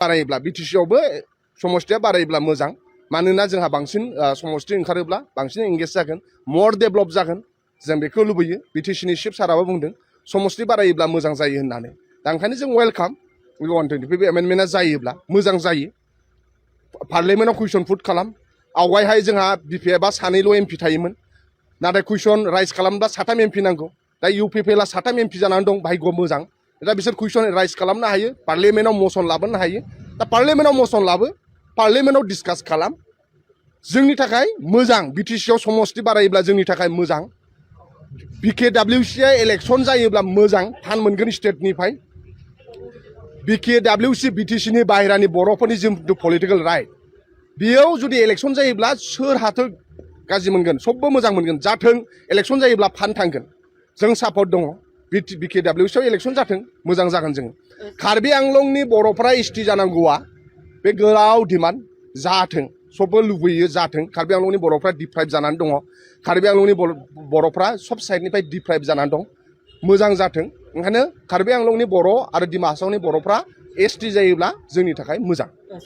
बारायोब्ला बिटिसियावबो समस्थिया बारायोब्ला मोजां मानोना जोंहा बांसिन समस्ति ओंखारोब्ला बांसिन एंगेज जागोन मोर डेभलप जागोन जों बेखौ लुबैयो बिटिसिनि चिफ साराबो बुंदों समस्ति बारायोब्ला मोजां जायो होननानै दा ओंखायनो जों वेलकाम 125 एमेन्डमेन्टआ जायोब्ला मोजां जायो पार्लियामेन्टआव कुइसन पुट खालाम आवगायहाय जोंहा बिपिएफआ सानैल' एमपि थायोमोन नाथाय कुइसन राइज खालामब्ला 3 एमपि नांगौ दा इउपिपिएलआ 3 एमपि जानानै दं भाग्य मोजां दा बिसोर कुइसन राइज खालामनो हायो पार्लियामेन्टआव मसन लाबोनो हायो दा पार्लियामेन्टआव मसन लाबो पार्लियामेन्टआव डिसकास खालाम जोंनि थाखाय मोजां बिटिसिआव समस्ति बारायोब्ला जोंनि थाखाय मोजां बिकेडब्लिउसिआ इलेक्सन जायोब्ला मोजां फान मोनगोन स्टेटनिफ्राय बिकेडब्लिउसि बिटिसिनि बाहेरानि बर'फोरनि जिथु पलिटिकेल राइट बेयाव जुदि इलेक्सन जायोब्ला सोर हाथो गाज्रि मोनगोन सबबो मोजां मोनगोन जाथों इलेक्सन जायोब्ला फान थांगोन जों सापर्ट दङ बिकेडब्लिउसिआव इलेक्सन जाथों मोजां जागोन जों कार्बि आंलंनि बर'फ्रा एसटि जानांगौआ बे गोलाव डिमान्ड जाथों सबबो लुबैयो जाथों कार्बि आंलंनि बर'फ्रा डिप्राइभ जानानै दङ कार्बि आंलंनि बर'फ्रा सब साइडनिफ्राय डिप्राइभ जानानै दं मोजां जाथों ओंखायनो कार्बि आंलंनि बर' आरो डिमा हासावनि बर'फ्रा एसटि जायोब्ला जोंनि थाखाय मोजां